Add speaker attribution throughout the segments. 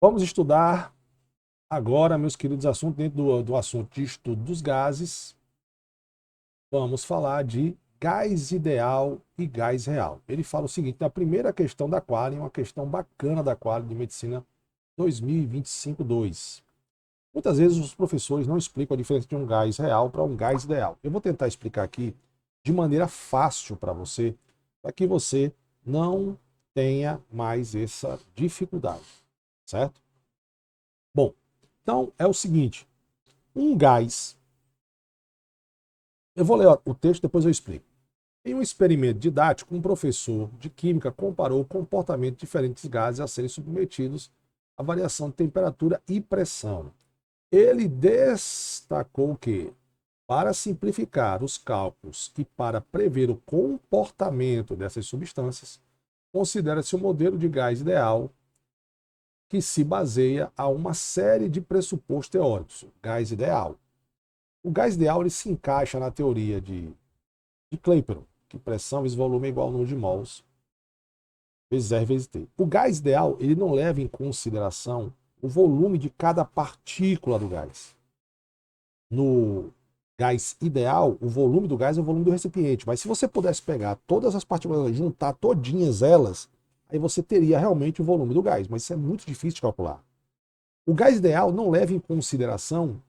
Speaker 1: Vamos estudar agora, meus queridos, assuntos dentro do assunto de estudo dos gases. Vamos falar de gás ideal e gás real. Ele fala o seguinte, na primeira questão da Quali, uma questão bacana da Quali de Medicina 2025-2. Muitas vezes os professores não explicam a diferença de um gás real para um gás ideal. Eu vou tentar explicar aqui de maneira fácil para você, para que você não tenha mais essa dificuldade, certo? Bom, então é o seguinte, um gás, eu vou ler o texto, depois eu explico. Em um experimento didático, um professor de química comparou o comportamento de diferentes gases a serem submetidos à variação de temperatura e pressão. Ele destacou que, para simplificar os cálculos e para prever o comportamento dessas substâncias, considera-se o modelo de gás ideal que se baseia a uma série de pressupostos teóricos. Gás ideal. O gás ideal ele se encaixa na teoria de Clapeyron, que pressão vezes volume é igual ao número de mols vezes R vezes T. O gás ideal ele não leva em consideração o volume de cada partícula do gás. No gás ideal, o volume do gás é o volume do recipiente, mas se você pudesse pegar todas as partículas e juntar todinhas elas, aí você teria realmente o volume do gás, mas isso é muito difícil de calcular. O gás ideal não leva em consideração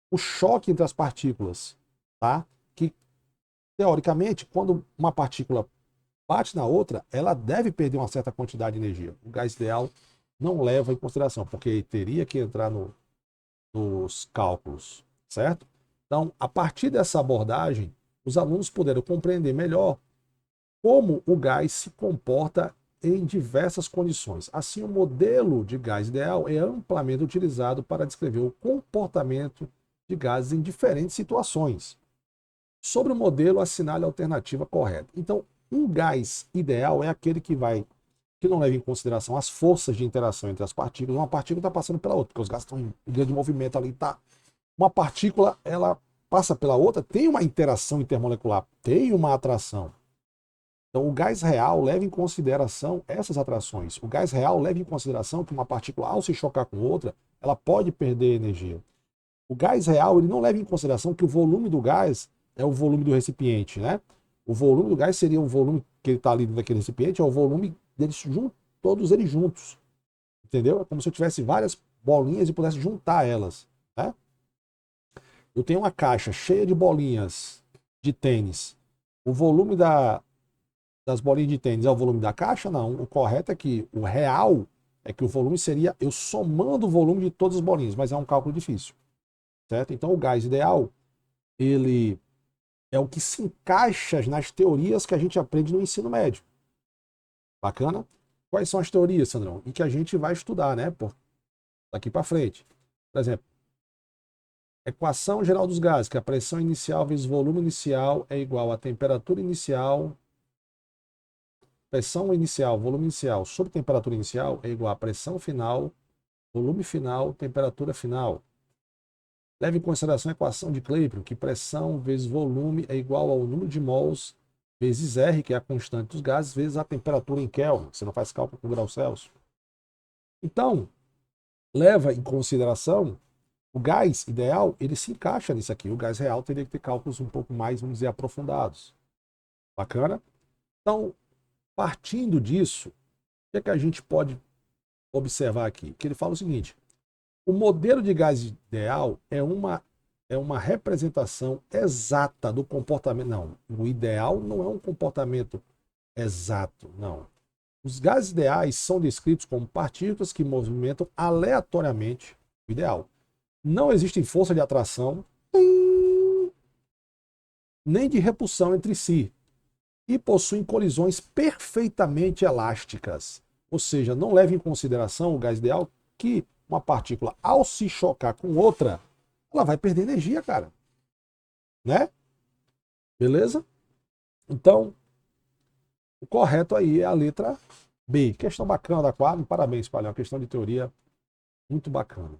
Speaker 1: o choque entre as partículas, tá? Que, teoricamente, quando uma partícula bate na outra, ela deve perder uma certa quantidade de energia. O gás ideal não leva em consideração, porque teria que entrar nos cálculos, certo? Então, a partir dessa abordagem, os alunos puderam compreender melhor como o gás se comporta em diversas condições. Assim, o modelo de gás ideal é amplamente utilizado para descrever o comportamento de gases em diferentes situações. Sobre o modelo, assinale a alternativa correta. Então, um gás ideal é aquele que não leva em consideração as forças de interação entre as partículas. Uma partícula está passando pela outra, porque os gases estão em grande movimento ali, tá? Uma partícula, ela passa pela outra, tem uma interação intermolecular, tem uma atração. Então, o gás real leva em consideração essas atrações. O gás real leva em consideração que uma partícula, ao se chocar com outra, ela pode perder energia. O gás real ele não leva em consideração que o volume do gás é o volume do recipiente, né? O volume do gás seria o volume que ele está ali naquele recipiente, é o volume deles todos eles juntos. Entendeu? É como se eu tivesse várias bolinhas e pudesse juntar elas, né? Eu tenho uma caixa cheia de bolinhas de tênis. O volume das bolinhas de tênis é o volume da caixa? Não. O correto é que o real é que o volume seria eu somando o volume de todas as bolinhas, mas é um cálculo difícil, certo? Então o gás ideal, ele é o que se encaixa nas teorias que a gente aprende no ensino médio. Bacana? Quais são as teorias, Sandrão? E que a gente vai estudar, né? Daqui para frente. Por exemplo, equação geral dos gases, que a pressão inicial vezes volume inicial é igual a temperatura inicial, pressão inicial, volume inicial sobre temperatura inicial é igual a pressão final, volume final, temperatura final. Leve em consideração a equação de Clapeyron, que pressão vezes volume é igual ao número de mols vezes R, que é a constante dos gases, vezes a temperatura em Kelvin. Você não faz cálculo com graus Celsius. Então, leva em consideração o gás ideal, ele se encaixa nisso aqui. O gás real teria que ter cálculos um pouco mais, vamos dizer, aprofundados. Bacana? Então, partindo disso, o que é que a gente pode observar aqui? Que ele fala o seguinte, o modelo de gás ideal é uma representação exata do comportamento. Não, o ideal não é um comportamento exato, não. Os gases ideais são descritos como partículas que movimentam aleatoriamente o ideal. Não existe força de atração nem de repulsão entre si e possuem colisões perfeitamente elásticas. Ou seja, não leva em consideração o gás ideal que uma partícula, ao se chocar com outra, ela vai perder energia, cara. Né? Beleza? Então, o correto aí é a letra B. Questão bacana da quadra. Parabéns, Palhão. Questão de teoria muito bacana.